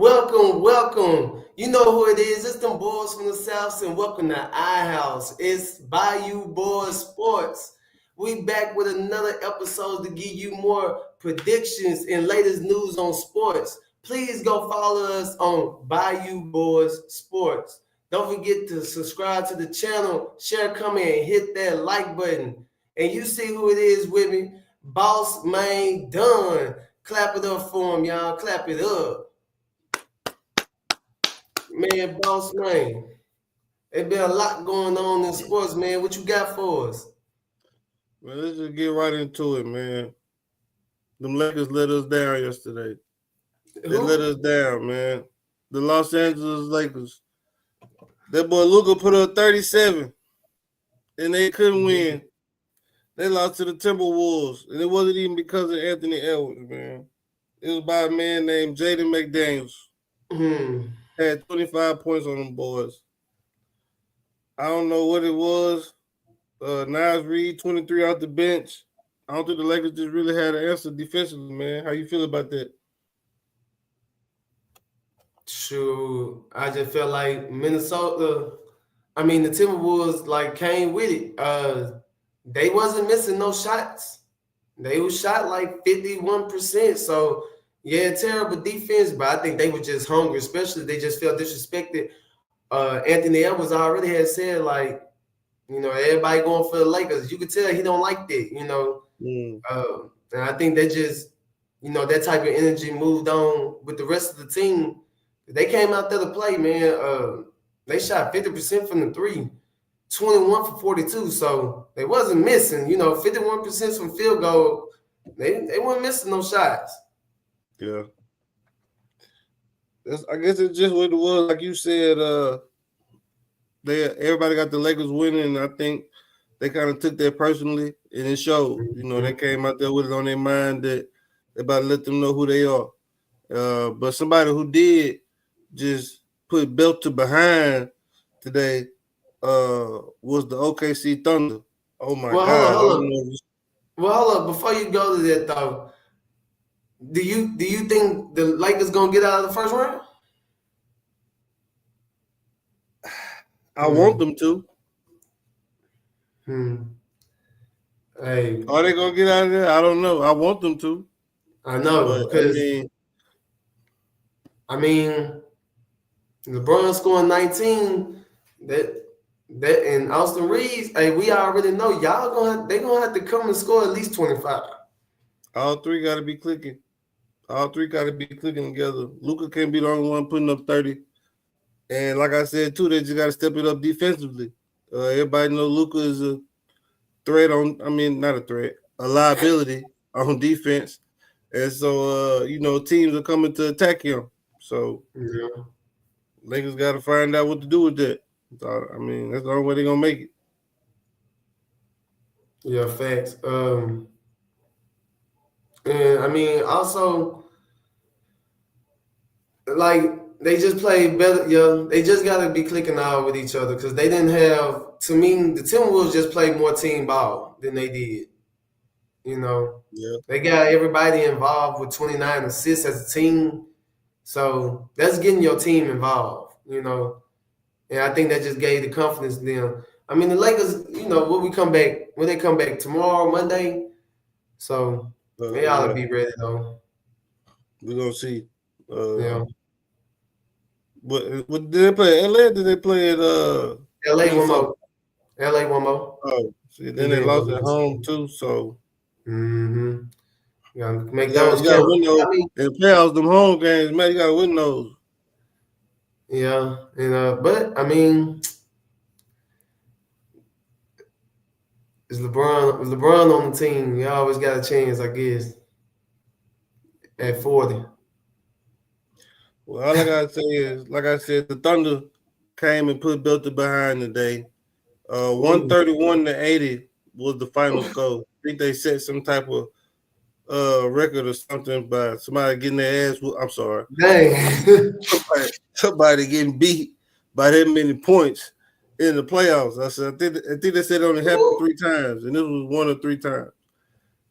Welcome. You know who it is. It's them boys from the South, and welcome to our house. It's Bayou Boyz Sports. We back with another episode to give you more predictions and latest news on sports. Please go follow us on Bayou Boyz Sports. Don't forget to subscribe to the channel, share, comment, and hit that like button. And you see who it is with me, Bossmane Don. Clap it up for him, y'all. Clap it up. Man, Bossmane, there's been a lot going on in sports, man. What you got for us? Man, let's just get right into it, man. Them Lakers let us down yesterday. They let us down, man. The Los Angeles Lakers. That boy Luka put up 37, and they couldn't win. They lost to the Timberwolves, and it wasn't even because of Anthony Edwards, man. It was by a man named Jaden McDaniels. Had 25 points on them boys. I don't know what it was. Nas Reed, 23 off the bench. I don't think the Lakers just really had an answer defensively, man. How you feel about that? Shoot, I just felt like Minnesota. The Timberwolves came with it. They wasn't missing no shots. They was shot like 51%. So yeah, terrible defense, but I think they were just hungry, especially they just felt disrespected. Anthony Edwards already had said, everybody going for the Lakers. You could tell he don't like that, and I think they just, that type of energy moved on with the rest of the team. They came out there to play, man. They shot 50% from the three, 21 for 42. So they wasn't missing, 51% from field goal. They weren't missing no shots. Yeah. I guess it's just what it was. Like you said, everybody got the Lakers winning, and I think they kind of took that personally, and it showed. They came out there with it on their mind that they about to let them know who they are. But somebody who did just put belt to behind today was the OKC Thunder. Oh, my God. Hold up. Before you go to that, though, do you think the Lakers gonna get out of the first round? I want them to. Hey, are they gonna get out of there? I don't know. I want them to. I know, because LeBron scoring 19. That and Austin Reeves. Hey, we already know they gonna have to come and score at least 25. All three got to be clicking. All three got to be clicking together. Luka can't be the only one putting up 30. And like I said, too, they just got to step it up defensively. Everybody know Luka is a threat not a threat, a liability on defense. And so, teams are coming to attack him. So, Lakers got to find out what to do with that. So, that's the only way they're going to make it. Yeah, facts. And also, they just played better. Yeah, they just got to be clicking out with each other because they didn't have. To me, the Timberwolves just played more team ball than they did. They got everybody involved with 29 assists as a team. So that's getting your team involved. And I think that just gave the confidence to them. The Lakers, when they come back tomorrow, Monday. So they ought to be ready, though. We're going to see. What did they play? LA or did they play at LA one more? LA one more. Oh, see, then they lost at home too, so you gotta make those. You gotta win those. In playoffs, them home games, man, you gotta win those. Yeah, but is LeBron on the team? You always got a chance, I guess. At 40. Well, all I gotta say is, like I said, the Thunder came and put Belter behind today. 131-80 was the final score. I think they set some type of record or something by somebody getting their ass. I'm sorry. Dang. somebody getting beat by that many points in the playoffs. I think they said it only happened 3 times, and this was 1 or 3 times.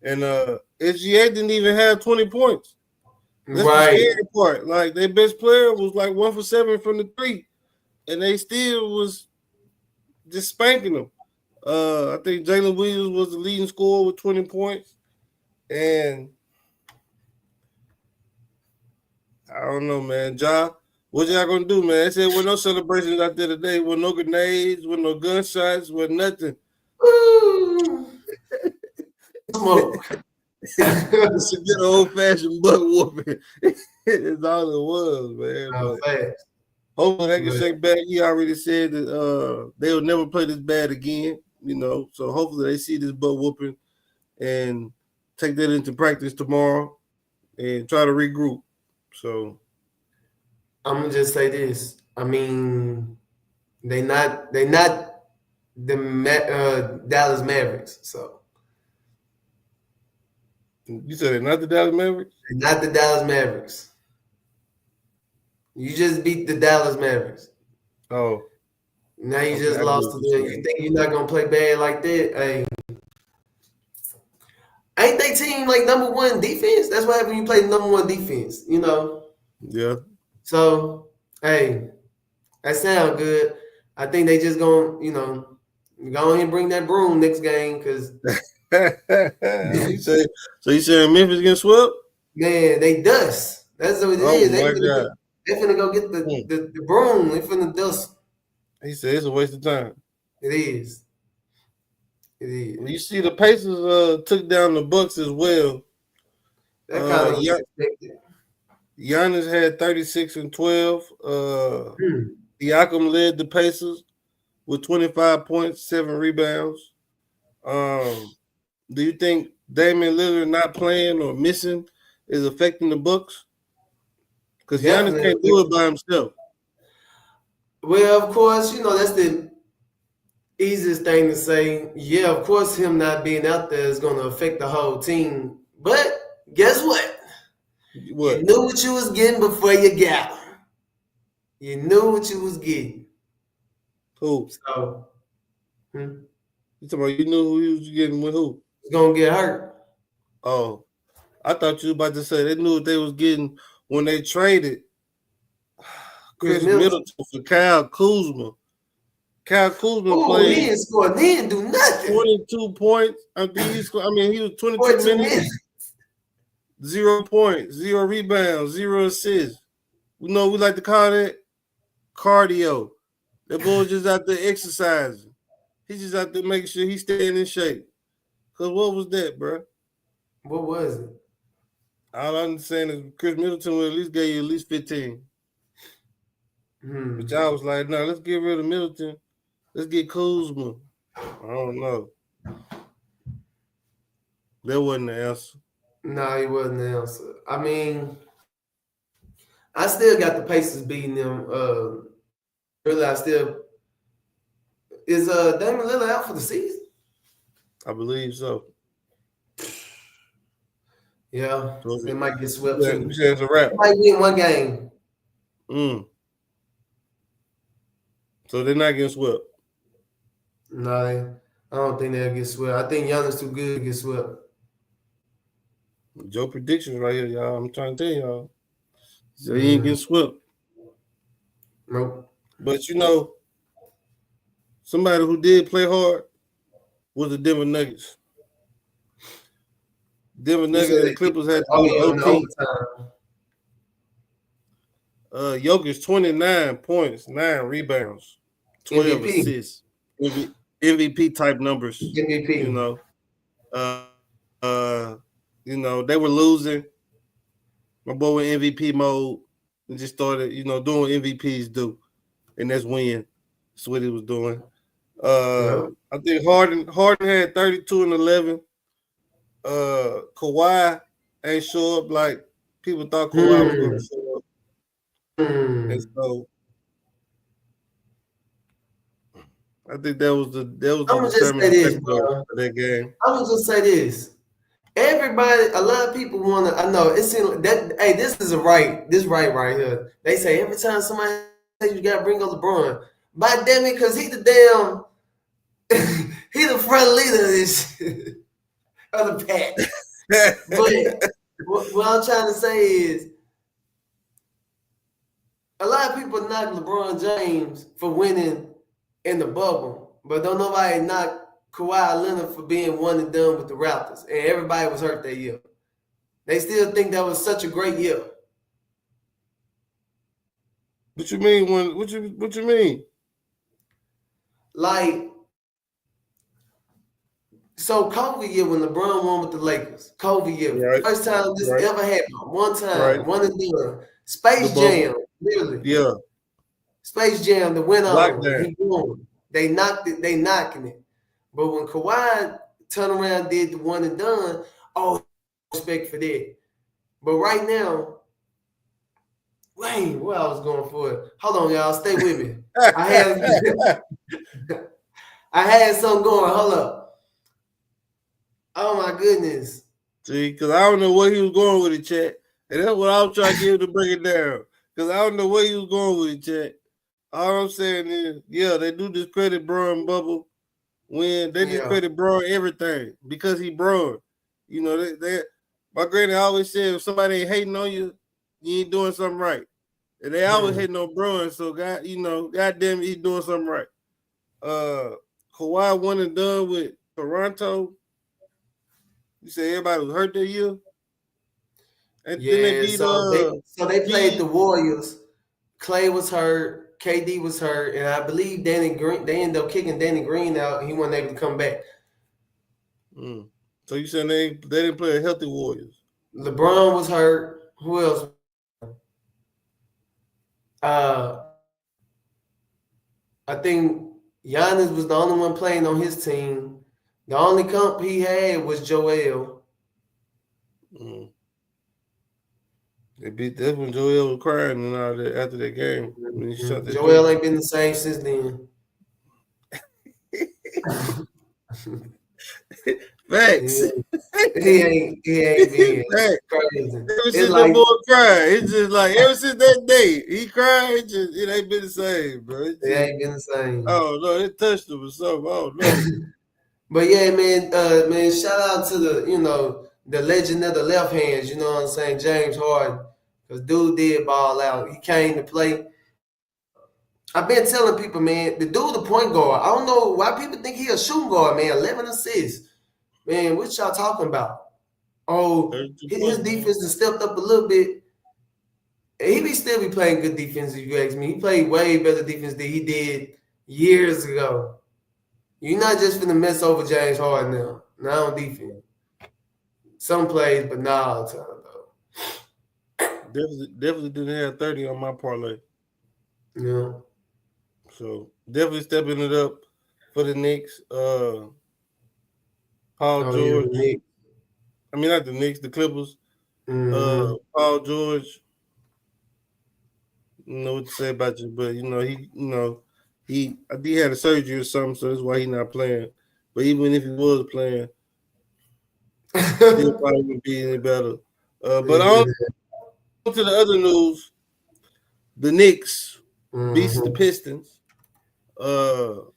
And SGA didn't even have 20 points. That's the scary part. Like their best player was like 1 for 7 from the 3, and they still was just spanking them. I think Jalen Williams was the leading scorer with 20 points, and I don't know, man. Ja, what y'all gonna do, man? They said with no celebrations out there today, with no grenades, with no gunshots, with nothing. Smoke. It's a good old-fashioned butt whooping. It's all it was, man. But hopefully they can shake back. He already said that they'll never play this bad again, you know. So hopefully they see this butt whooping and take that into practice tomorrow and try to regroup. So I'm gonna just say this. I mean, they not the Dallas Mavericks. So you said they're not the Dallas Mavericks? They're not the Dallas Mavericks. You just beat the Dallas Mavericks. Oh. Now you just lost to them. You think you're not gonna play bad like that? Hey. Ain't they team like number one defense? That's what happens when you play number one defense, you know? Yeah. So, hey, that sounds good. I think they just gonna, you know, go ahead and bring that broom next game because So you saying Memphis getting swept? Man, they dust. That's what it is. My God. They finna go get the broom. They finna dust. He said it's a waste of time. It is. It is. You see, the Pacers took down the Bucks as well. That kind of Giannis had 36 and 12. Siakam led the Pacers with 25 points, 7 rebounds. Do you think Damian Lillard not playing or missing is affecting the Bucks? Because Giannis can't do it by himself. Well, of course, you know, that's the easiest thing to say. Yeah, of course, him not being out there is going to affect the whole team. But guess what? What? You knew what you was getting before you got him. You knew what you was getting. Who? So, you talking about you knew who you was getting with who? He's going to get hurt. Oh, I thought you were about to say they knew what they was getting when they traded Chris Middleton for Kyle Kuzma. Kyle Kuzma played. He didn't score. He didn't do nothing. 22 points. I mean, he was 22 minutes. 0 points, 0 rebounds, 0 assists. You know, we like to call that cardio. That boy just out there exercising. He's just out there making sure he's staying in shape. Because what was that, bro? What was it? All I'm saying is Chris Middleton would at least gave you at least 15. But y'all was like, no, let's get rid of Middleton. Let's get Kuzma. I don't know. That wasn't the answer. No, he wasn't the answer. I mean, I still got the Pacers beating them. Really, I still is Damian Lillard out for the season? I believe so. Yeah, so they might get swept too. It's a wrap. They might win one game. So they're not getting swept. No, I don't think they'll get swept. I think Giannis too good to get swept. Joe predictions right here, y'all. I'm trying to tell y'all. So he ain't getting swept. Nope. But you know, somebody who did play hard was the Denver Nuggets. Denver Nuggets and the Clippers had OT. Jokic 29 points, 9 rebounds, 12 MVP. assists. MVP type numbers. MVP. You know, they were losing. My boy went MVP mode and just started, you know, doing what MVPs do. And that's win. That's what he was doing. I think Harden had 32 and 11. Kawhi ain't show up like people thought Kawhi was going to show up. And so I think that was the determining factor for that game. I'm gonna just say this. Everybody, a lot of people want to. I know it seems that. Hey, this is right here. They say every time somebody says you gotta bring up LeBron, by damn it, because he the front leader of this of the pack. But what I'm trying to say is a lot of people knock LeBron James for winning in the bubble, but don't nobody knock Kawhi Leonard for being one and done with the Raptors, and everybody was hurt that year. They still think that was such a great year. What you mean? What you mean? Like, so COVID year when LeBron won with the Lakers, COVID year, Right, first time this right, ever happened. One right. time, one and done. The Space bubble. Jam, literally. Yeah, Space Jam that went on and lockdown. he won. They knocked it, they knocking it. But when Kawhi turned around, did the one and done, oh, respect for that. But right now, Wayne, where I was going for it. Hold on, y'all. Stay with me. I had something going. Hold up. Oh my goodness. See, because I don't know where he was going with it, chat. And that's what I was trying to get him to break it down. Because I don't know where he was going with it, chat. All I'm saying is, yeah, they do discredit Braun Bubble when they discredit Braun everything because he Braun. You know, my granny always said if somebody ain't hating on you, you ain't doing something right. And they always hating on Braun, so God, goddamn, he's doing something right. Kawhi one and done with Toronto. You say everybody was hurt that year? And then they beat so they played the Warriors. Clay was hurt, KD was hurt, and I believe Danny Green. They ended up kicking Danny Green out, and he wasn't able to come back. So you saying they didn't play a healthy Warriors? LeBron was hurt. Who else? I think Giannis was the only one playing on his team. The only comp he had was Joel. They beat that when Joel was crying and all that after that game. Joel ain't been the same since then. Facts. He ain't been crazy. Ever since that boy cried, it's just like ever since that day he cried, it ain't been the same, bro. It ain't been the same. Oh no, it touched him or something. Oh no. But yeah, man, shout out to the legend of the left hands, you know what I'm saying, James Harden. Because dude did ball out. He came to play. I've been telling people, man, the dude the point guard. I don't know why people think he a shooting guard, man. 11 assists. Man, what y'all talking about? Oh, his defense has stepped up a little bit. He still be playing good defense, if you ask me. He played way better defense than he did years ago. You're not just finna mess over James Harden now. Not on defense. Some plays, but not all the time, though. Definitely didn't have 30 on my parlay. Yeah. So definitely stepping it up for the Knicks. Paul George. Yeah, I mean, not the Knicks, the Clippers. Mm-hmm. Paul George. I don't know what to say about you, but he I think he had a surgery or something, so that's why he's not playing. But even if he was playing, still probably wouldn't be any better. But on to the other news, the Knicks beats the Pistons. Karl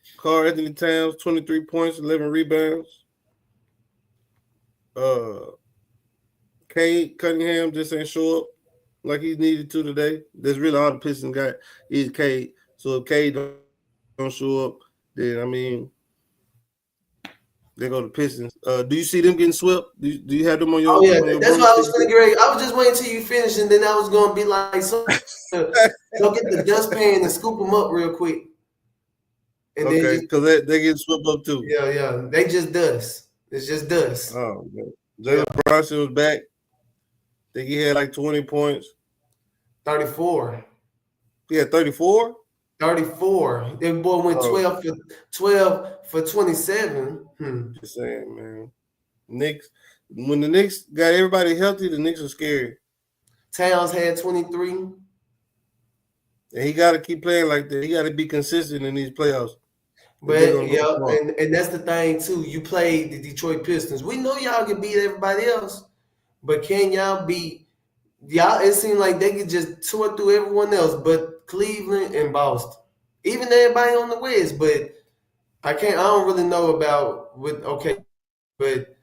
Anthony Towns, 23 points, 11 rebounds. Cade Cunningham just ain't show up like he needed to today. That's really all the Pistons got is Cade. So if Cade don't show up, then I mean they go to Pistons. Do you see them getting swept? Do you have them on your? Oh yeah, your that's why I was going to get ready. I was just waiting till you finish, and then I was going to be like, go get the dustpan and scoop them up real quick. And okay, because they get swept up too. Yeah, they just dust. It's just dust. Oh man, Jalen Brunson was back. I think he had like 20 points. 34. Yeah, 34. 34. That boy went 12 for 27. Just saying, man. Knicks. When the Knicks got everybody healthy, the Knicks are scary. Towns had 23. And he got to keep playing like that. He got to be consistent in these playoffs. But yeah, and that's the thing too. You played the Detroit Pistons. We know y'all can beat everybody else, but can y'all beat y'all? It seemed like they could just tour through everyone else, but Cleveland and Boston, even everybody on the West. But I don't really know about but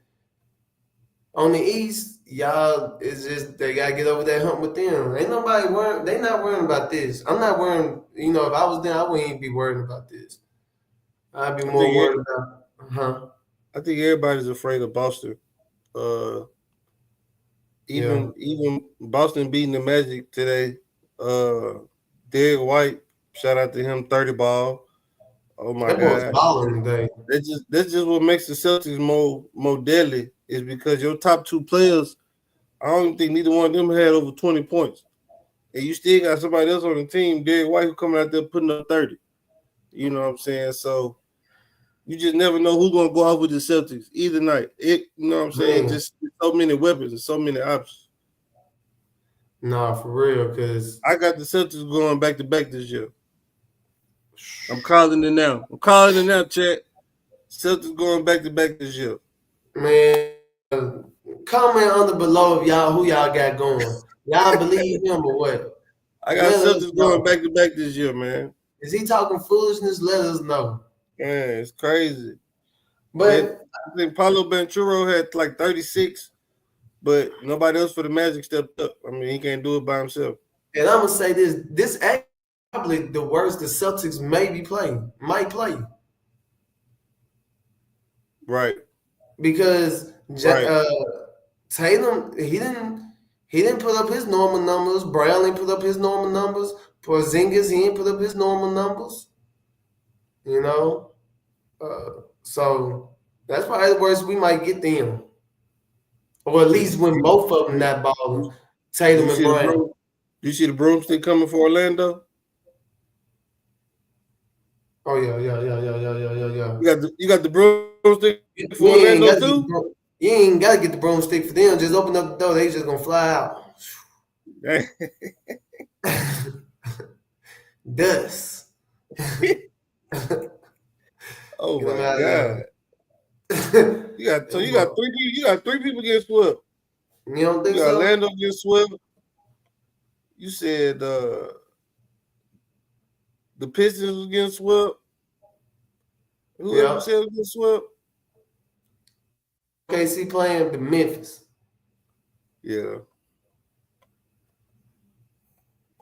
On the East, y'all is just they gotta get over that hump with them. Ain't nobody worrying. They not worrying about this. I'm not worrying. You know, if I was there, I wouldn't even be worried about this. I'd be I more think worried about. I think everybody's afraid of Boston. Uh, Yeah. even Boston beating the Magic today. Uh, Derek White, shout out to him, 30 ball. Oh my That boy's God. balling today. That's just what makes the Celtics more deadly is because your top two players, I don't think neither one of them had over 20 points. And you still got somebody else on the team, Derek White, who coming out there putting up 30. You know what I'm saying? So you just never know who's gonna go out with the Celtics either night. You know what I'm saying? Man, Just so many weapons and so many options. nah, for real, cause I got the Celtics going back to back this year. I'm calling it now. I'm calling it now, chat. Celtics going back to back this year. man, comment on the below of y'all who y'all got going. Y'all believe him or what? I got Let us Celtics going know. back to back this year, man. Is he talking foolishness? Let us know. Man, it's crazy. That But I think Paulo Banchero had like 36, but nobody else for the Magic stepped up. I mean, he can't do it by himself. and I'm gonna say this actually probably the worst the Celtics might play. Right, Because right. Tatum he didn't put up his normal numbers. Brown didn't put up his normal numbers. Porzingis he didn't put up his normal numbers. You know, so that's probably the worst we might get them, or at Did least when both of them you, not did balling, you Tatum and see the Brown. broom? Did you see the broomstick coming for Orlando? Oh yeah, yeah, yeah, yeah, yeah, yeah, yeah, yeah. You got the broomstick for You Orlando ain't got to too? get you ain't got to get the broomstick for them. Just open up the door. They just gonna fly out. Dust. Get Oh them my out God. of there. You got three people getting swept. You don't You think got so? Orlando getting swept. You said the Pistons was getting swept. Who else you Yeah. said was getting swept? OKC playing the Memphis. Yeah.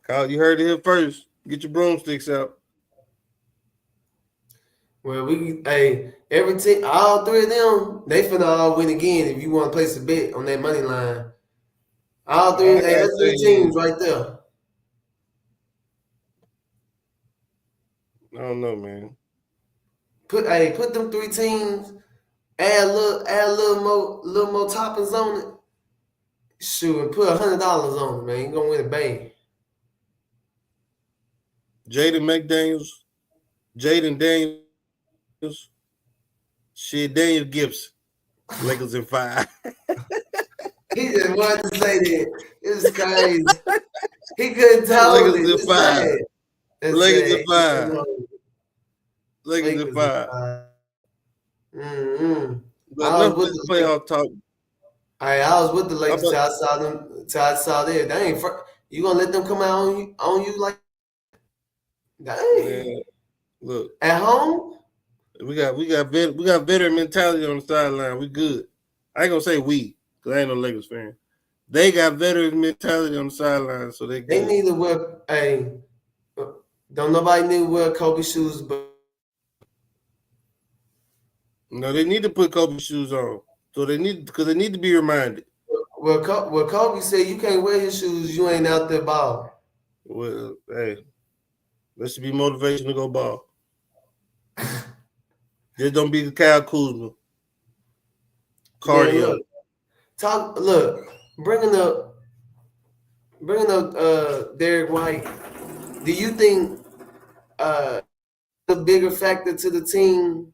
Kyle, you heard it here first. Get your broomsticks out. Well, every team, all three of them, they finna all win again. If you want to place a bet on that money line, all three, I gotta that's three say, teams right there. I don't know, man. Put them three teams. Add a little more toppings on it. Shoot, and put $100 on it, man. You gonna win a bang. Jaden McDaniels, Jaden Daniels, shit, Daniel Gibson, Lakers in 5. He just wanted to say that. It's crazy. He couldn't tell Lakers it. in It's 5. sad. It's Lakers in sad. 5. Lakers in Lakers is 5. fine. Mm-hmm. But I was enough of with this the Lakers. playoff talk. I was with the How Lakers about till I saw them. Till I saw that. Dang, you gonna let them come out on you like dang man? Look, at home? we got veteran mentality on the sideline. We good. I ain't gonna say we, cause I ain't no Lakers fan. They got veteran mentality on the sideline, so they They good. need to wear. Hey, don't nobody need to wear Kobe shoes, but No, they need to put Kobe shoes on. So they need because they need to be reminded. Kobe said you can't wear his shoes. You ain't out there balling. Well, hey, that should be motivation to go ball. Just don't be the Kyle Kuzma Then cardio. look, bringing up Derek White. Do you think a bigger factor to the team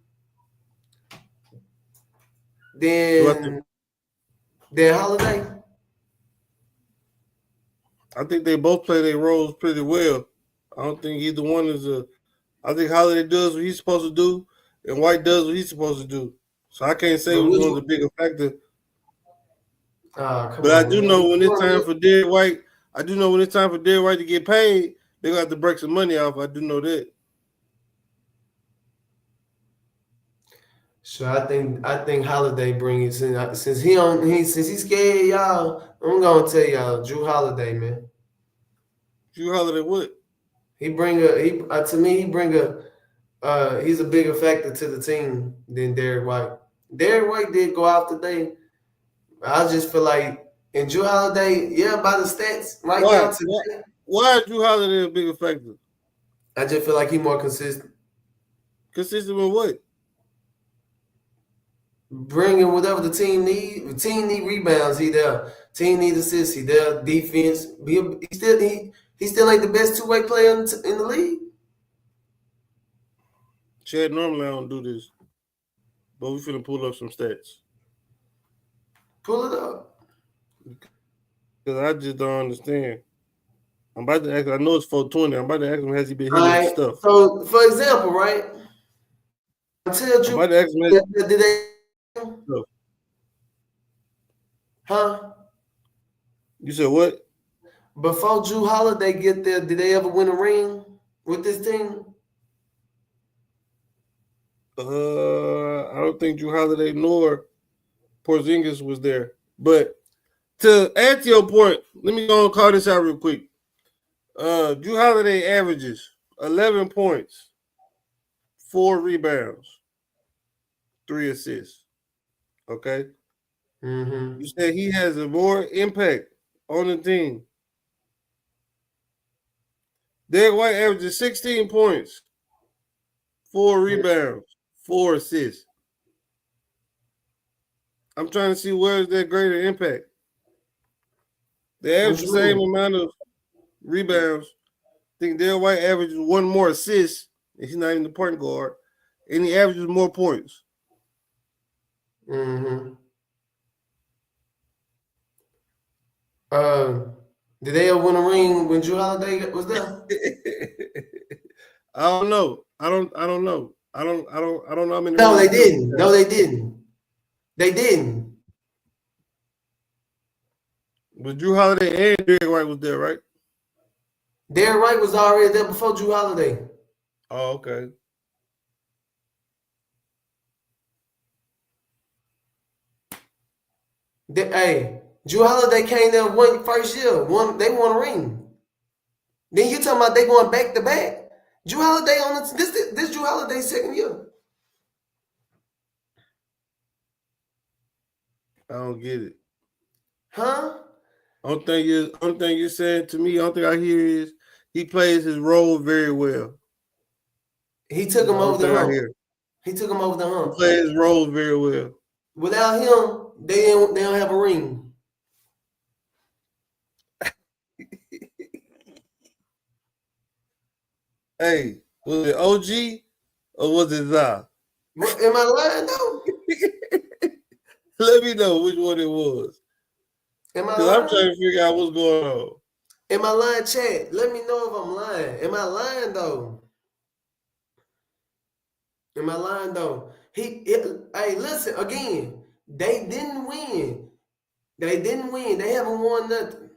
Do I think? than Holiday? I think they both play their roles pretty well. I don't think either one is a. I think Holiday does what he's supposed to do, and White does what he's supposed to do. So I can't say But which which one's one? a bigger factor. Come But I on, do man. know when it's time for Derek White, I do know when it's time for Derek White to get paid, they're gonna have to break some money off. I do know that. So I think Holiday bring it since he's scared y'all. I'm gonna tell y'all Drew Holiday, man. Drew Holiday what? He bring to me he bring he's a bigger factor to the team than Derek White. Derek White did go out today. I just feel like and Drew Holiday, yeah, by the stats right Why? now today, Why is Drew Holiday a bigger factor? I just feel like he more consistent. Consistent with what? Bringing whatever the team need. The team need rebounds, he there. Team need assists, he there. Defense, he still ain't the best two-way player in the league. Chad, normally I don't do this, but we finna pull up some stats. Pull it up. Because I just don't understand. I'm about to ask. I know it's 420. I'm about to ask him, has he been All hitting his right. stuff? So, for example, right? Until I'm Drew, about to ask him, did they? Huh? you said what? Before Drew Holiday get there, did they ever win a ring with this team? I don't think Drew Holiday nor Porzingis was there. But to add to your point, let me go and call this out real quick. Drew Holiday averages 11 points, 4 rebounds, 3 assists. Okay? Mm-hmm. You said he has a more impact on the team. Derek White averages 16 points, 4 rebounds, 4 assists. I'm trying to see where is that greater impact. They average the same amount of rebounds. I think Derek White averages 1 more assist, and he's not even the point guard, and he averages more points. Mm-hmm. Did they ever win a ring when Drew Holiday was there? I don't know. I don't know. I don't know how many No, they rings didn't. No, they didn't. They didn't. But Drew Holiday and Derek White was there, right? Derek White was already there before Drew Holiday. Oh, okay. Drew Holiday came there one first year. They won a ring. Then you talking about they going back to back. Drew Holiday on this Drew Holiday's second year. I don't get it. Huh? Only thing you're saying to me, only thing I hear is he plays his role very well. He took him over the hump. He took him over the He hump. plays his role very well. Without him, they don't have a ring. Hey, was it OG or was it Za? Am I lying though? Let me know which one it was. Am I Because lying? I'm trying to figure out what's going on. Am I lying, chat? Let me know if I'm lying. Am I lying though? Am I lying though? Hey, listen again. They didn't win. They didn't win. They haven't won nothing.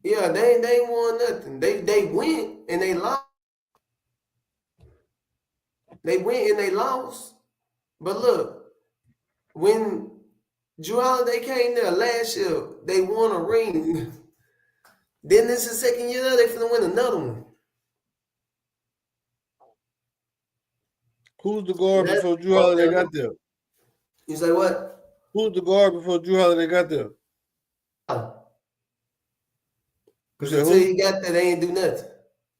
Yeah, they ain't won nothing. They went and they lost. They went and they lost. But look, when Drew Holiday came there last year, they won a ring. Then this is second year, they finna win another one. Who's the guard before Drew Holiday got there? You say what? Who's the guard before Drew Holiday got there? Because until he got there, they ain't do nothing.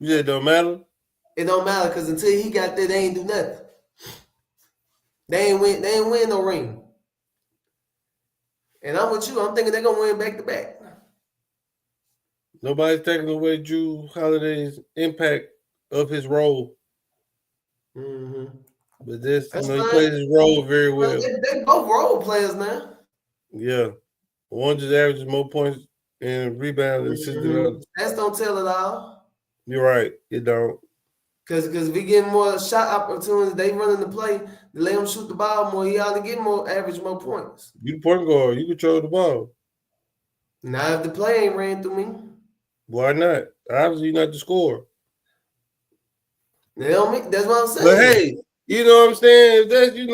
You said it don't matter? It don't matter because until he got there, they ain't do nothing. They ain't win no ring. And I'm with you. I'm thinking they're gonna win back to back. Nobody's taking away Drew Holiday's impact of his role. Mm-hmm. But he plays his role very well. They both role players now. Yeah. One just averages more points and rebounds and assists than the other. Stats don't tell it all. You're right. It don't. Because we get more shot opportunities, they running the play, they let him shoot the ball more, he ought to get average more points. You the point guard, you control the ball. Now if the play ain't ran through me. Why not? Obviously you're not the scorer. They don't make, that's what I'm But saying. hey, you know what I'm saying? That's it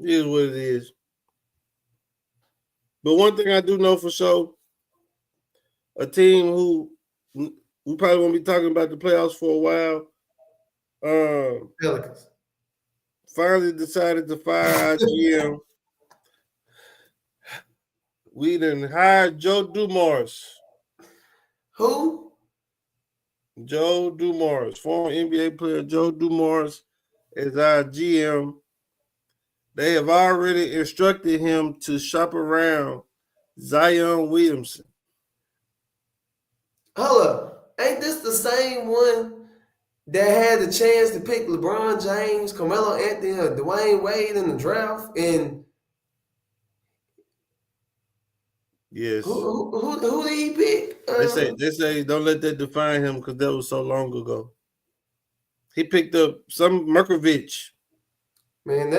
is what it is. But one thing I do know for sure, a team who we probably won't be talking about the playoffs for a while. Pelicans. Finally decided to fire our GM. We done hired Joe Dumars. Who? Joe Dumars, former NBA player Joe Dumars, is our GM. They have already instructed him to shop around Zion Williamson. Hold up. Ain't this the same one that had the chance to pick LeBron James, Carmelo Anthony, or Dwayne Wade in the draft? And Yes. who did he pick? They say don't let that define him because that was so long ago. He picked up some Merkovich. Man,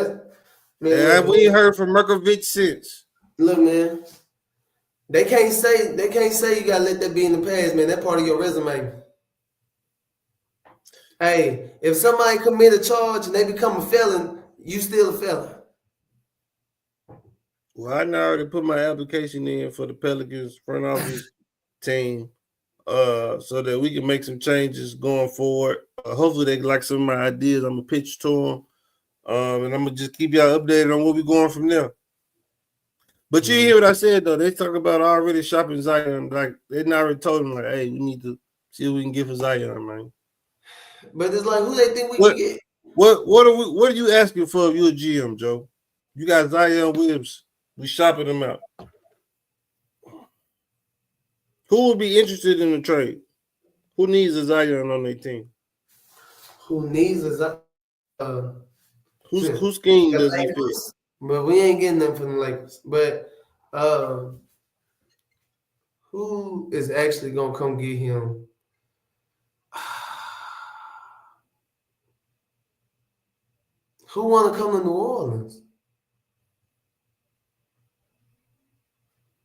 We ain't heard from Merkovich since. Look, man. They can't say you gotta let that be in the past, man. That part of your resume. Hey, if somebody commit a charge and they become a felon, you still a felon. Well, I already put my application in for the Pelicans front office team, so that we can make some changes going forward. Hopefully, they like some of my ideas. I'm gonna pitch to them, and I'm gonna just keep y'all updated on where we're going from there. But you hear what I said though? They talk about already shopping Zion. Like they already told him, like, hey, we need to see what we can get for Zion, man. But it's like, who they think we can get? What are you asking for if you're a GM, Joe? You got Zion Williams. We shopping him out. Who would be interested in the trade? Who needs a Zion on their team? Who needs a Zion? Whose scheme does he fit? But we ain't getting them from the Lakers. But who is actually gonna come get him? Who want to come to New Orleans?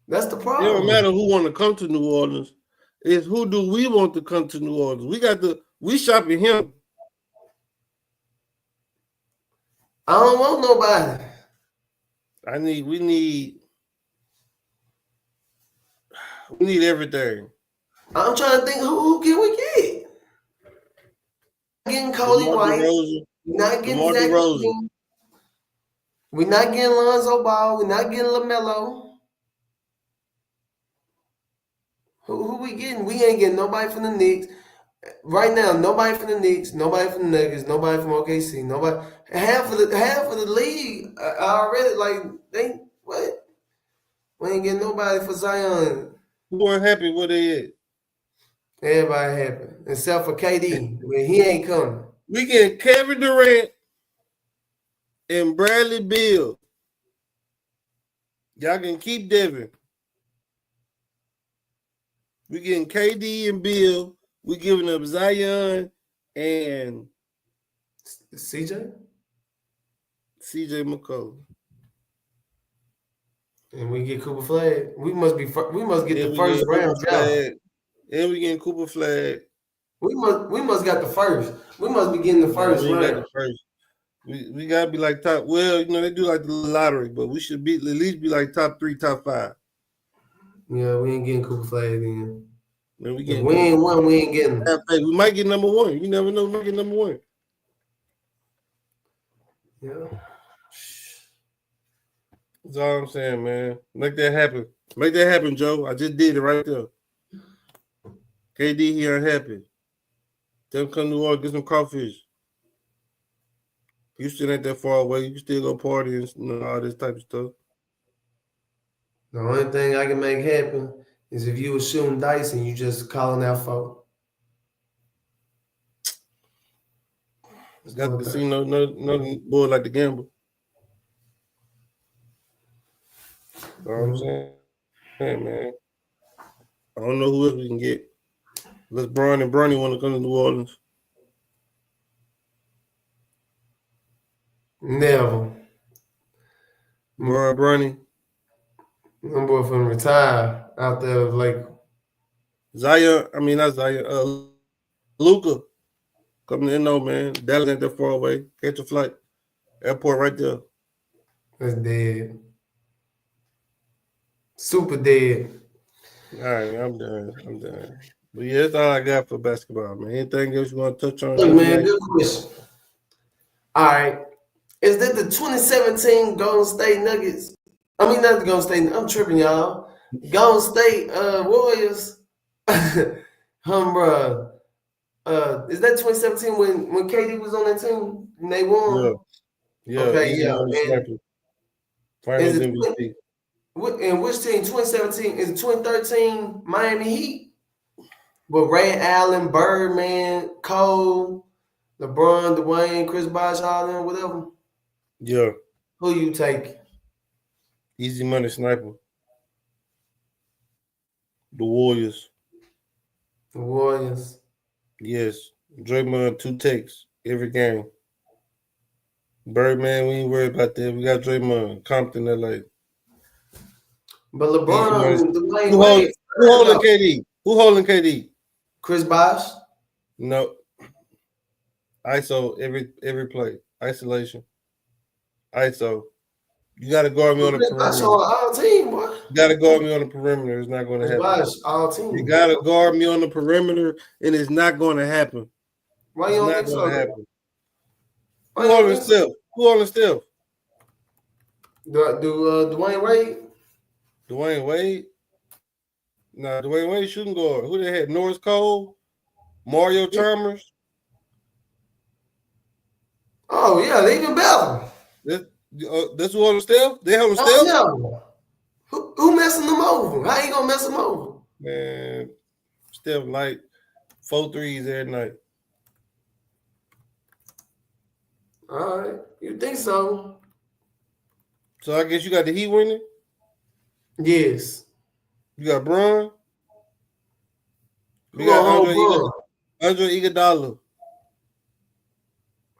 That's the problem. It don't matter who want to come to New Orleans. It's who do we want to come to New Orleans? We shopping him. I don't want nobody. We need everything. I'm trying to think who can we get? Getting Cody White. We're not getting Zach LaVine. We're not getting Lonzo Ball. We're not getting LaMelo. Who we getting? We ain't getting nobody from the Knicks. Right now, nobody from the Knicks, nobody from the Nuggets, nobody from OKC, nobody. Half of the league already they what? We ain't getting nobody for Zion. Who are happy where they at? Everybody happy except for KD. When he ain't coming. We get Kevin Durant and Bradley Beal. Y'all can keep Devin. We getting KD and Bill. We giving up Zion and CJ McCollum. And we get Cooper Flag. We must get the first round draft. And we getting Cooper Flag. We must got the first. We must be getting the first round. Got the first. We gotta be like top. Well, they do like the lottery, but we should at least be like top 3, top 5. Yeah, we ain't getting Cooper Flag then. Man, we ain't one. We ain't getting. We might get number 1. You never know. We might get number 1. Yeah. That's all I'm saying, man. Make that happen. Make that happen, Joe. I just did it right there. KD here unhappy. Tell him come to New Orleans, get some crawfish. Houston ain't that far away. You can still go party and all this type of stuff. The only thing I can make happen is if you were shooting dice and you just calling out folk. Got the casino, no boy like to gamble. You know what I'm saying? Hey, man. I don't know who else we can get. Unless Brian and Bernie want to come to New Orleans. Never. Brian, Bernie. My boy from retire out there like Zion. I mean, not Zion. Luca, coming in, no man. Dallas ain't that far away. Catch a flight. Airport right there. That's dead. Super dead. All right, I'm done. But yeah, that's all I got for basketball, man. Anything else you want to touch on? Look, man, NBA? good question. All right. Is that the 2017 Golden State Nuggets? I mean, not the Golden State. I'm tripping, y'all. Golden State Warriors. Bruh. Is that 2017 when KD was on that team and they Yeah, won? yeah. Okay, Easy yeah. money And sniper. is Finals it MVP. and which team? 2017 is it 2013 Miami Heat with Ray Allen, Birdman, Cole, LeBron, Dwayne, Chris Bosh, all them, whatever. Yeah, Who you take? easy money sniper. The Warriors. The Warriors. Yes. Draymond 2 takes every game. Birdman, we ain't worried about that. We got Draymond, Compton, LA. But Easy money. LeBron, Dwayne Who Wade, holding KD? Who holding KD? Chris Bosh. No. ISO every play. Isolation. ISO. You got to guard me on the Chris Bosh perimeter. on our team, boy. You got to guard me on the perimeter. It's not going to Chris happen. Bosh, all team. You got to guard me on the perimeter, and it's not going to happen. Why It's you don't not think going to so? happen. Why Who you don't holding think so? Steph? Who holding Steph? Do Dwayne Wade? Dwayne Wade? Nah, Dwayne Wade shooting guard. Who they had? Norris Cole? Mario Chalmers? Oh yeah, they even better. That's who holding Steph? They holding Steph? Oh yeah. Who messing them over? How you gonna mess them over? Man, Steph like 4 threes every night. All right, you think so? So I guess you got the Heat winning. Yes. You got Bron. Who You got gonna hold Andre Iguodala.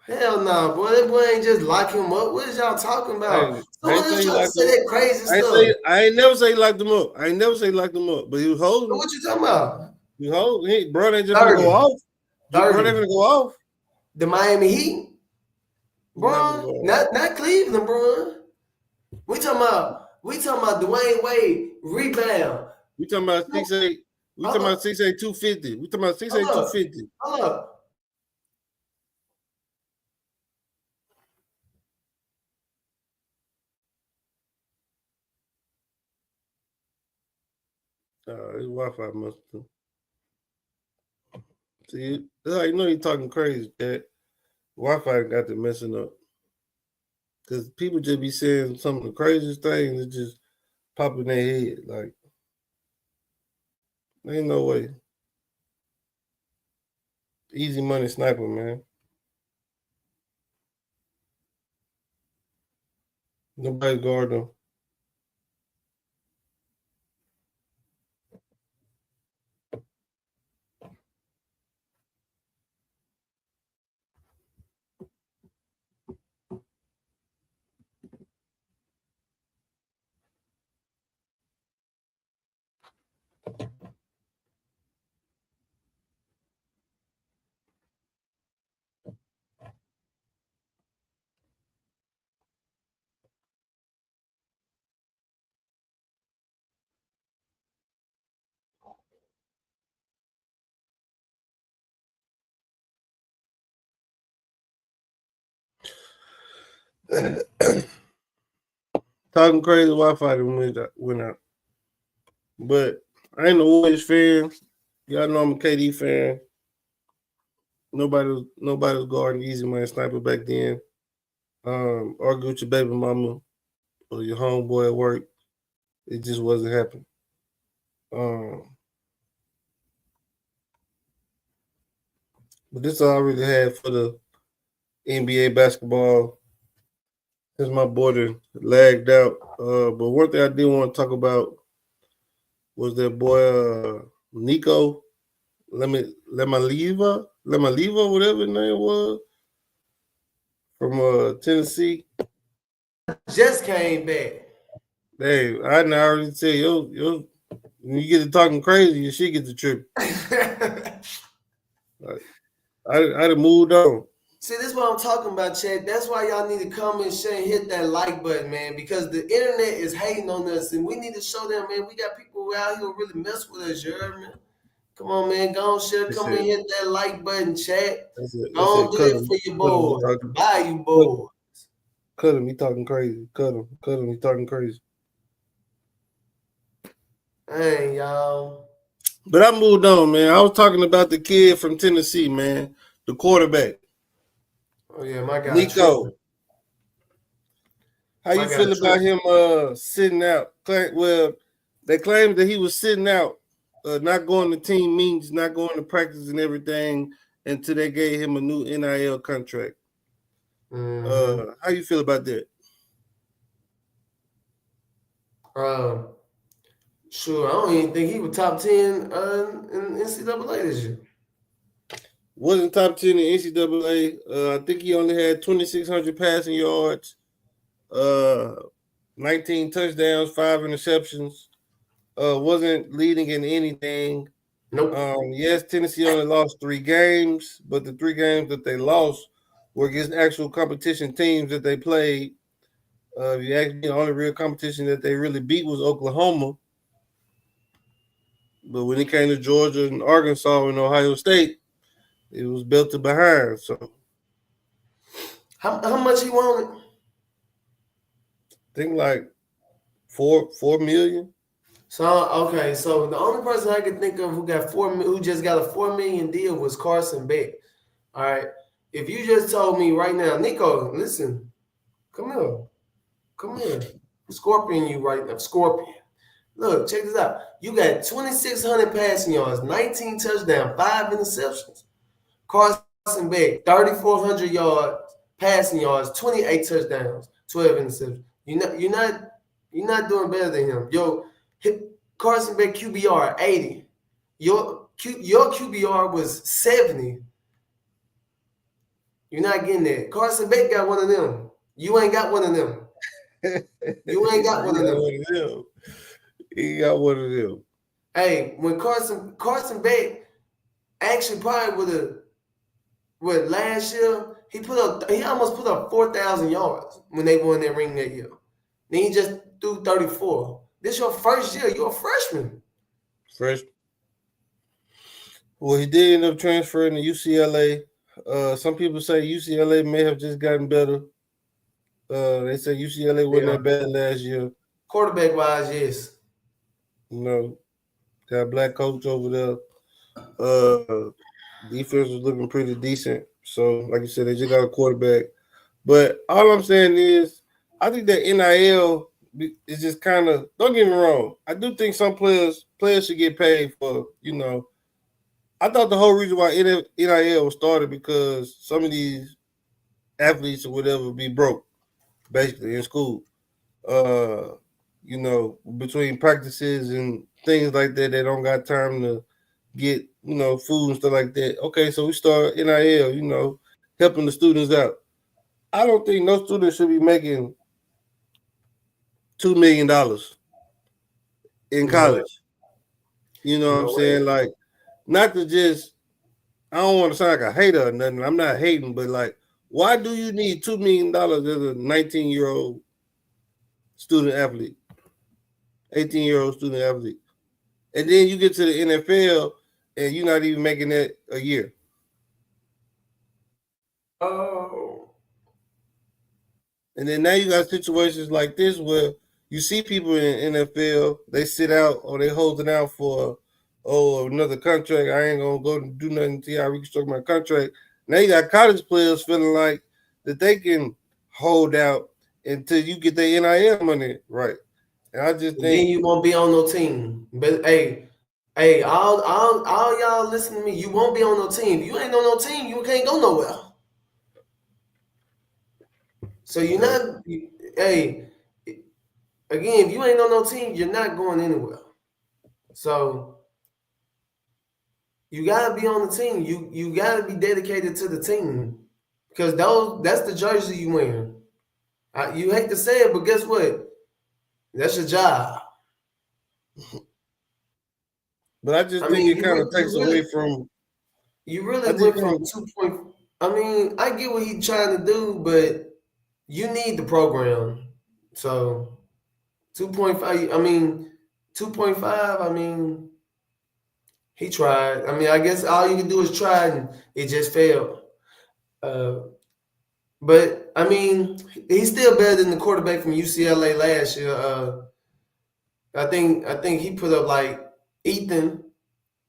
Hell nah, boy. That boy ain't just lock him up. What is y'all talking about? Hey, I Someone ain't say else he trying to locked say him. that crazy stuff. I ain't never say he locked him up. I ain't never say he locked him up, but he was holding him. What you talking about? He was holding. Bron ain't just gonna 30. go off. Bron 30. ain't gonna go off. The Miami Heat? He's not Bron? gonna go off. Not Cleveland, Bron. We talking about Dwayne Wade rebound. We talking about 6'8". We talking about 6'8", 250. We talking about 6'8", 250. Hold up. His Wi-Fi must have. See, that's how you know you're talking crazy, Cat. Wi-Fi got to messing up. Because people just be saying some of the craziest things that just pop in their head. Like, ain't no way. Easy money sniper, man. Nobody guard them. Talking crazy Wi-Fi went out. But I ain't a Warriors fan. Y'all know I'm a KD fan. Nobody was guarding easy money sniper back then. Argue with your baby mama or your homeboy at work. It just wasn't happening. But this is all I really had for the NBA basketball. Since my border lagged out. But one thing I did want to talk about was that boy Nico Lemaliva, whatever his name was, from Tennessee. Just came back. Hey, I already said yo, when you get to talking crazy, your shit gets to trip. I'd have moved on. See, this is what I'm talking about, Chad. That's why y'all need to comment, share, and hit that like button, man. Because the internet is hating on us, and we need to show them, man. We got people out here who really mess with us. You heard me? Come on, man. Go on, share, They come and said, hit that like button, Chad. they Go said, on, do it for your boy, Bayou Boyz. cut him. He talking crazy. Cut him. He talking crazy. Hey, y'all. But I moved on, man. I was talking about the kid from Tennessee, man, the quarterback. Oh yeah, my guy Nico. tripping. How you feel about him sitting out? Well, they claimed that he was sitting out, not going to team meetings, not going to practice and everything until they gave him a new NIL contract. Mm-hmm. How you feel about that? Sure, I don't even think he was top 10 in NCAA this year. Wasn't top 10 in NCAA. I think he only had 2,600 passing yards, 19 touchdowns, 5 interceptions. Wasn't leading in anything. Nope. Yes, Tennessee only lost 3 games, but the 3 games that they lost were against actual competition teams that they played. If you ask me, the only real competition that they really beat was Oklahoma. But when it came to Georgia and Arkansas and Ohio State, it was built to behind. So how much he wanted? I think like four million. So okay, so the only person I could think of who just got a $4 million deal was Carson Beck. All right, if you just told me right now, Nico, listen, come here, Scorpion, you right now, Scorpion. Look, check this out. You got 2,600 passing yards, 19 touchdowns, 5 interceptions. Carson Beck, 3,400 yards, passing yards, 28 touchdowns, 12 interceptions. You're not doing better than him. Carson Beck QBR 80. Your QBR was 70. You're not getting that. Carson Beck got one of them. You ain't got one of them. You ain't got one of them. He got one of them. Hey, when Carson Beck actually probably last year he almost put up 4,000 yards when they won that ring that year. Then he just threw 34. This your first year. You're a freshman. Freshman. Well, he did end up transferring to UCLA. Some people say UCLA may have just gotten better. They say UCLA wasn't that bad last year. Quarterback wise, yes. Got a black coach over there. Defense was looking pretty decent. So, like you said, they just got a quarterback. But all I'm saying is, I think that NIL is just kind of, don't get me wrong, I do think some players should get paid for, I thought the whole reason why NIL was started because some of these athletes or whatever be broke, basically, in school. Between practices and things like that, they don't got time to get, food and stuff like that. Okay, so we start NIL, helping the students out. I don't think no student should be making $2 million in college. You know what I'm saying? Like, not to just, I don't want to sound like a hater or nothing. I'm not hating, but like, why do you need $2 million as a 19-year-old student athlete, 18-year-old student athlete? And then you get to the NFL and you're not even making that a year. Oh. And then now you got situations like this where you see people in NFL, they sit out or they holding out for another contract. I ain't gonna go do nothing until I reconstruct my contract. Now you got college players feeling like that they can hold out until you get their NIL money right. And I just think then you won't be on no team. But hey, all y'all listen to me. You won't be on no team. If you ain't on no team, you can't go nowhere. So you're not. Hey, again, if you ain't on no team, you're not going anywhere. So you gotta be on the team. You gotta be dedicated to the team because that's the jersey you wearing. You hate to say it, but guess what? That's your job. But I just think it kind of takes away from You really I just went from think 2 point. I mean, I get what he's trying to do, but you need the program. So 2.5. I mean, 2.5. I mean, he tried. I mean, I guess all you can do is try, and it just failed. Uh, but I mean, he's still better than the quarterback from UCLA last year. I think he put up like Ethan.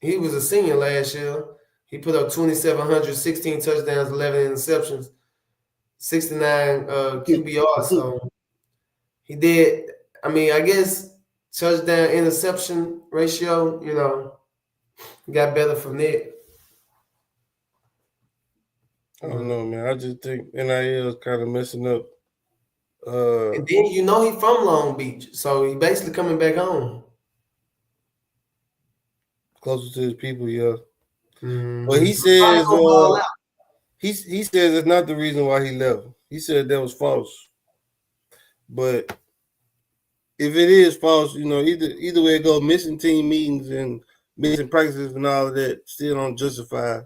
He was a senior last year. He put up 2,700, 16 touchdowns, 11 interceptions, 69 QBR. So he did. I mean, I guess touchdown interception ratio, got better from that. I don't But, know, man. I just think NIL is kind of messing up. and then he from Long Beach, so he basically coming back home. Closer to his people, yeah. But he So probably says, gonna ball out. he says it's not the reason why he left. He said that was false. But if it is false, either way it goes, missing team meetings and missing practices and all of that still don't justify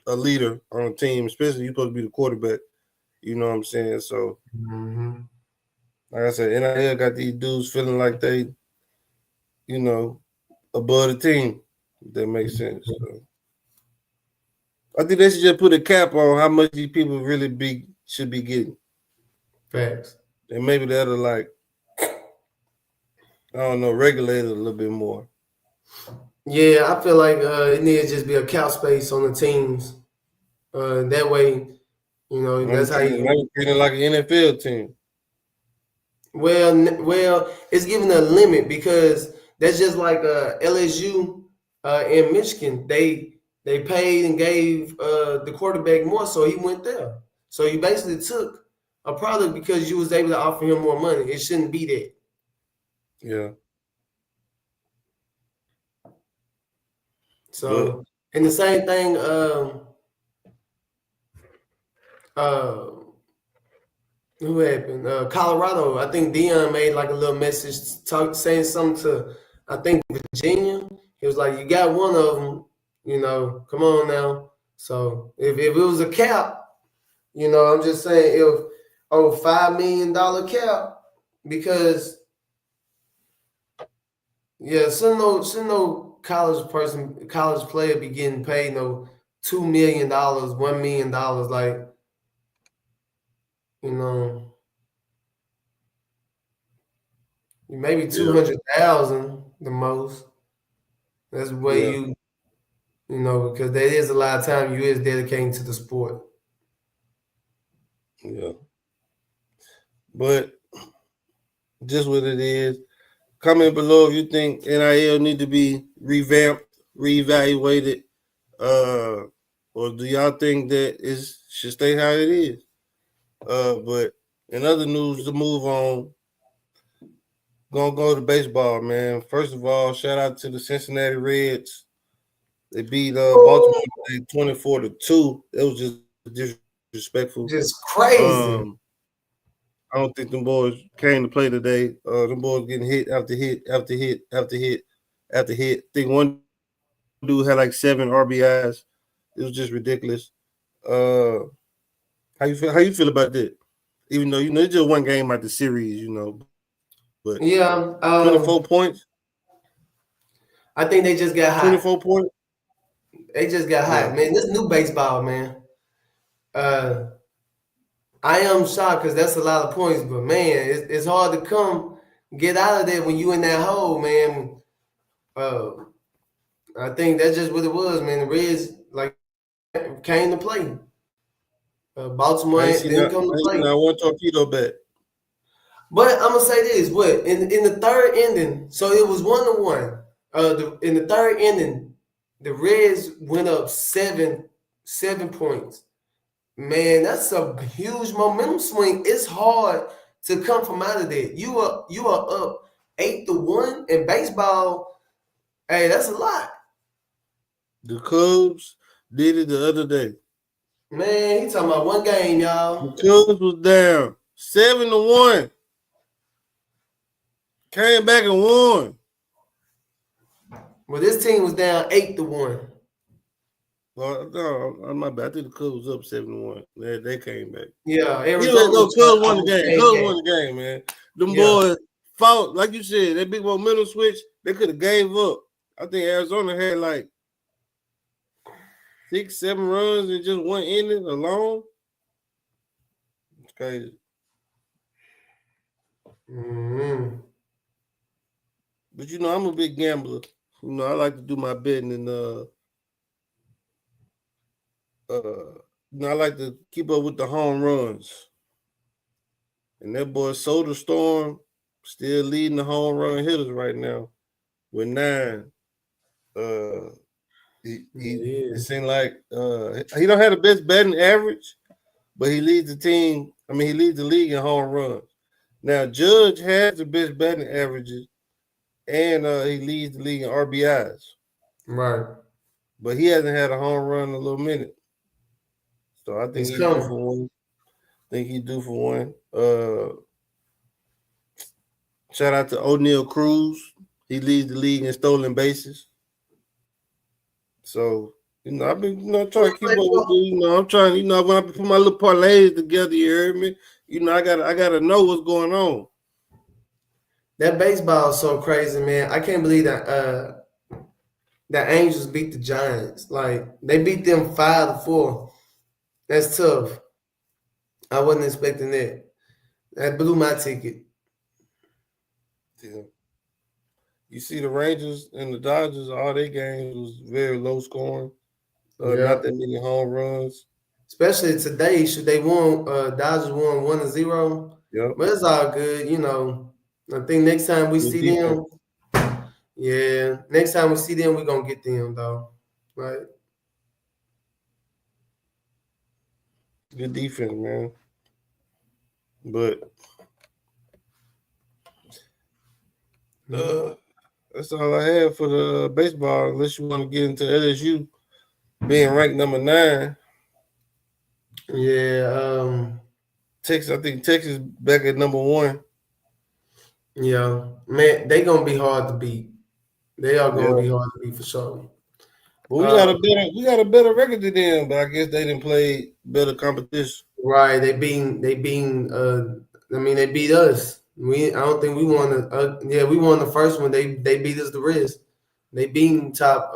a leader on a team, especially you're supposed to be the quarterback. You know what I'm saying? So, Mm-hmm. like I said, NIL got these dudes feeling like they, you know, above the team. If that makes sense. So, I think they should just put a cap on how much these people really should be getting. Facts. And maybe that'll I don't know, regulate it a little bit more. Yeah, I feel like it needs to just be a cap space on the teams. That way, I'm that's how treating, you. I'm treating it like an NFL team. Well, it's given a limit because that's just like LSU in Michigan. They paid and gave the quarterback more, so he went there. So you basically took a product because you was able to offer him more money. It shouldn't be that. Yeah. But So, and the same thing. Uh, who happened? Colorado. I think Dion made like a little message saying something to, I think, Virginia. He was like, "You got one of them. Come on now." So if it was a cap, I'm just saying if $5 million cap because yeah, should no college player be getting paid no $2 million, $1 million like you know. Maybe yeah, 200,000 the most. That's the way yeah, because there is a lot of time you is dedicating to the sport. yeah. But just what it is. Comment below if you think NIL need to be revamped, reevaluated, uh, or do y'all think that it should stay how it is? But in other news, to move on, gonna go to baseball, man. First of all, shout out to the Cincinnati Reds. They beat Baltimore Oh, 24-2. It was just disrespectful. just Um, crazy. I don't think them boys came to play today. Them boys getting hit after hit after hit after hit after hit. I think one dude had like 7 RBIs. It was just ridiculous. Uh, how you feel? How you feel about that? Even though it's just one game out the series, but Yeah, 24 points, I think they just got 24 hot. points. They just got Yeah, hot, man. This new baseball, man. Uh, I am shocked because that's a lot of points, but man, it's hard to get out of there when you in that hole, man. Uh, I think that's just what it was, man. The Reds like came to play. Baltimore I ain't seen didn't that. come I to ain't seen play. that one torpedo bat. But I'm gonna say this: what in the third inning? So it was 1-1. In the third inning, the Reds went up seven points. Man, that's a huge momentum swing. It's hard to come from out of that. You are up 8-1 in baseball. Hey, that's a lot, The Cubs did it the other day. man. He talking about one game, The y'all. Cubs was down 7-1. Came back and won. Well, this team was down 8-1. Well, no, I'm not bad. I think the Cubs was up 7-1. They came back. Yeah, Anyway, Arizona no, Cubs won the game. came Cubs back. won the game, man. Them Yeah, boys fought, like you said, that big momentum switch, they could have gave up. I think Arizona had like 6, 7 runs in just one inning alone. It's crazy. mm-hmm. But you know, I'm a big gambler. You know, I like to do my betting and you know, I like to keep up with the home runs. And that boy Soda Storm still leading the home run hitters right now with 9. Uh it Yeah, seemed like he don't have the best batting average, but he leads the team. I mean, he leads the league in home runs. Now, Judge has the best batting averages, and he leads the league in RBIs, right. but he hasn't had a home run in a little minute. So I think It's he's due coming. for one. Think he's due for one. Shout out to O'Neal Cruz. He leads the league in stolen bases. So, you know, I've been, trying to keep up with you. You know, I'm trying, when I put my little parlays together, you heard me? You know, I gotta know what's going on. That baseball is so crazy, man. I can't believe that the Angels beat the Giants. Like they beat them 5-4. That's tough. I wasn't expecting that. That blew my ticket. Yeah. You see the Rangers and the Dodgers, all their games was very low scoring. Yeah. Not that many home runs. Especially today, should they won Dodgers won 1-0. Yep. But it's all good, you know. I think next time we Good see defense. them, yeah. Next time we see them, we're gonna get them though. Right. Good defense, man. But that's all I have for the baseball, unless you want to get into LSU being ranked number 9. Yeah, Texas, I think Texas back at number 1. yeah. Man, they gonna be hard to beat. They are gonna Yeah. be hard to beat for sure. But we got a better record than them, but I guess they didn't play better competition. Right. I mean they beat us. I don't think we won we won the first one. They beat us the rest. They beating top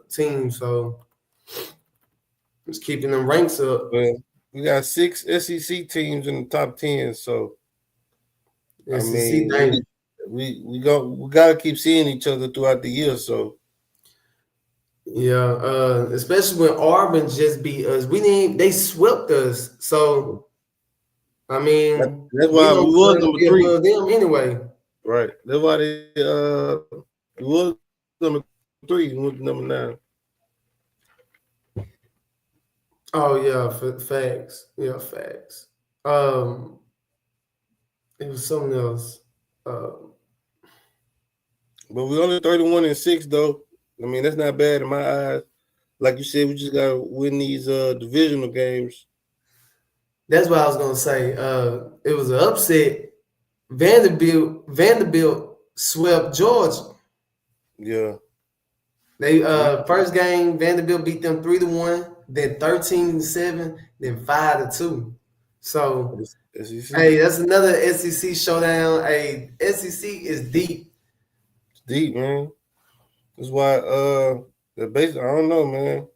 teams, so it's keeping them ranks up. But we got 6 SEC teams in the top 10, so I SEC mean thing. we gotta keep seeing each other throughout the year. So Yeah, especially when Auburn just beat us. They swept us. So I mean, that's we why we don't was deserve to number be 3. above them anyway. Right. That's why we was number 3 and went to number 9. Oh yeah, facts. Yeah, facts. It was something else. But we only 31-6 though. I mean, that's not bad in my eyes. Like you said, we just gotta win these divisional games. That's what I was gonna say. It was an upset. Vanderbilt swept Georgia. Yeah. They first game Vanderbilt beat them 3-1, then 13-7, then 5-2. So SEC. hey, that's another SEC showdown. Hey, SEC is deep. It's deep, man. That's why the base. I don't know, man.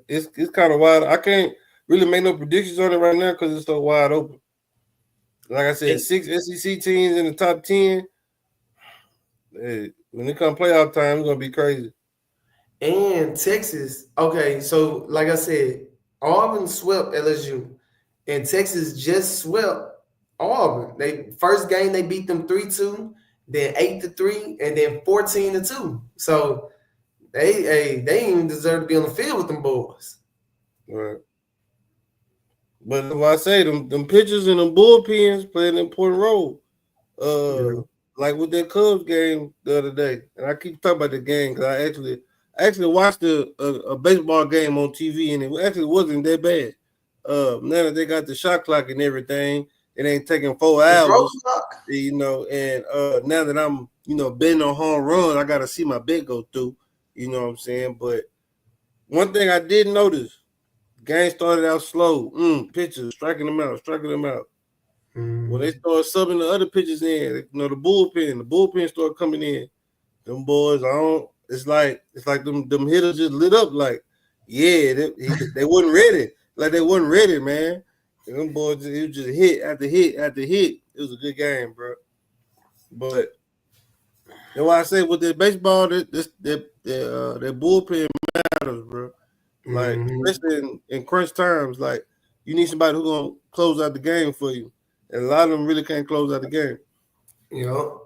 It's kind of wide. I can't really make no predictions on it right now because it's so wide open. Like I said, 6 SEC teams in the top 10. Hey, when it comes playoff time, it's gonna be crazy. And Texas, okay, so like I said, Auburn swept LSU, and Texas just swept Auburn. They first game they beat them 3-2, then 8-3, and then 14-2. So they didn't even deserve to be on the field with them boys. Right. But if I say them pitchers and them bullpens play an important role. Yeah. Like with that Cubs game the other day, and I keep talking about the game because I actually watched a baseball game on TV, and it actually wasn't that bad. Now that they got the shot clock and everything, it ain't taking 4 The throw hours, clock. and now that I'm, betting on home runs, I got to see my bet go through, you know what I'm saying? But One thing I did notice, game started out slow. Pitchers striking them out. When they started subbing the other pitchers in, the bullpen started coming in. Them boys, it's like them hitters just lit up. Like, yeah, they wasn't ready. Like they wasn't ready, man. And them boys, it was just hit after hit after hit. It was a good game, bro. But that's why I say with the baseball, that bullpen matters, bro. Like, especially in crunch times, like you need somebody who's gonna close out the game for you. And a lot of them really can't close out the game. You know.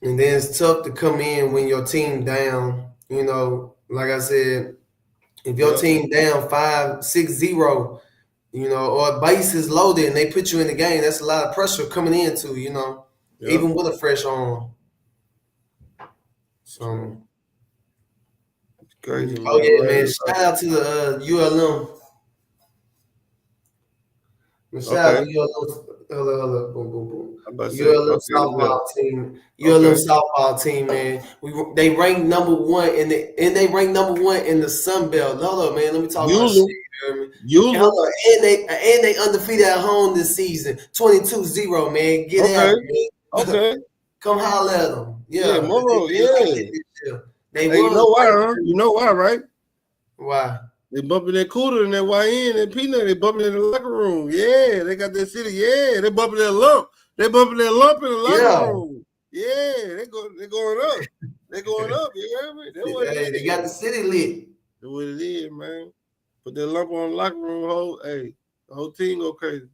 And then it's tough to come in when your team down. You know, like I said, if your team down 5-6-0, you know, or base is loaded and they put you in the game, that's a lot of pressure coming into, you know, even with a fresh arm. So it's crazy. Oh yeah, man! Shout out to the ULM. Shout out to ULM. Boom, boom, boom. ULM softball team. ULM softball team, man. They ranked number one in the Sun Belt. Hold on, man. Let me talk about shit. And they undefeated at home this season. 22-0, man. Get out, man. Okay. Come holler at them. Yeah. Moro, They you know why, huh? You know why, right? Why? They bumping that cooler and that YN and Peanut. They bumping in the locker room. Yeah, they got that city. Yeah, they bumping that lump. They bumping that lump in the locker room. Yeah, they going up. They going up. You hear me? They got the city lit. That's what it is, man. Put that lump on the locker room. The whole team go crazy.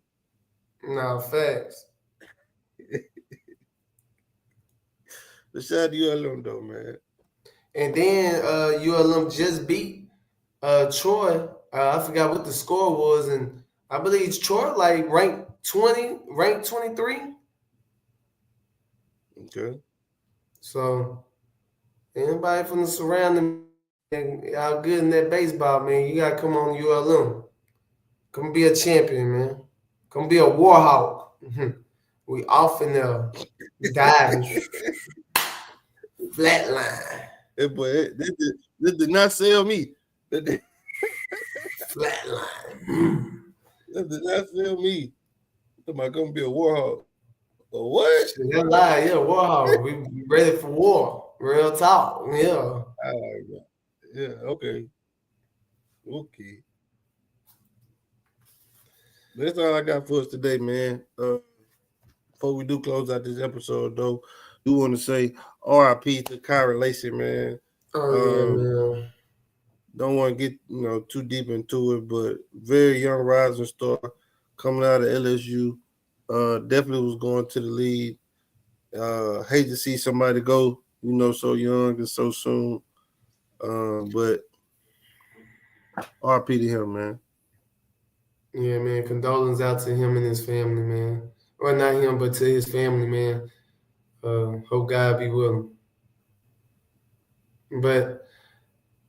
No, facts. But shout out to ULM though, man. And then ULM just beat Troy. I forgot what the score was, and I believe Troy like ranked 23. Okay. So anybody from the surrounding, y'all good in that baseball, man. You gotta come on ULM. Come be a champion, man. Come be a warhawk. We off in there diving. Flatline. Hey boy, this did not sell me. Flatline. That did not sell me. Am I gonna be a warhawk? Or what? That lie, warhawk. We ready for war. Real talk. Yeah. Yeah, okay. Okay. That's all I got for us today, man. Before we do close out this episode, though, do want to say RIP to Kyra Lacey, man. Man. Don't want to get too deep into it, but very young rising star coming out of LSU. Definitely was going to the lead. Hate to see somebody go, so young and so soon. But RIP to him, man. Yeah, man. Condolences out to him and his family, man. Or not him, but to his family, man. Hope God be with him. But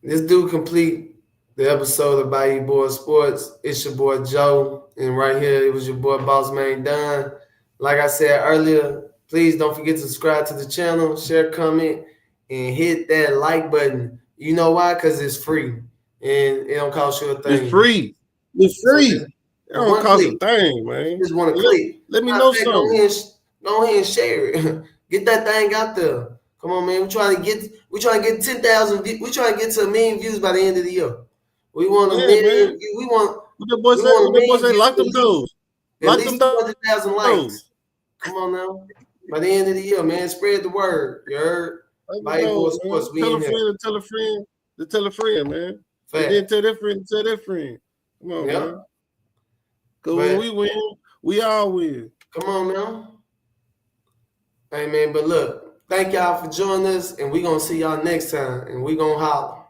this do complete the episode of Bayou Boyz Sports. It's your boy Joe, and right here it was your boy Bossmane Don. Like I said earlier, please don't forget to subscribe to the channel, share, comment, and hit that like button. You know why? Because it's free, and it don't cost you a thing. It's free. It's free. So it don't cost a thing, man. Just want to click. Let me know something. Go ahead and share it. Get that thing out there. Come on, man. We're trying to get 10,000. We're trying to get to 1 million views by the end of the year. We want 1 million. Man. We want. What the boy say? Lock them doors. At least 200,000 likes. Come on now. By the end of the year, man, spread the word. You heard? Bayou Boyz Sports. Tell a friend, man. And then tell their friend. Come on, man. Because when we win, we all win. Come on now. Hey, man, but look, thank y'all for joining us, and we're going to see y'all next time, and we're going to holler.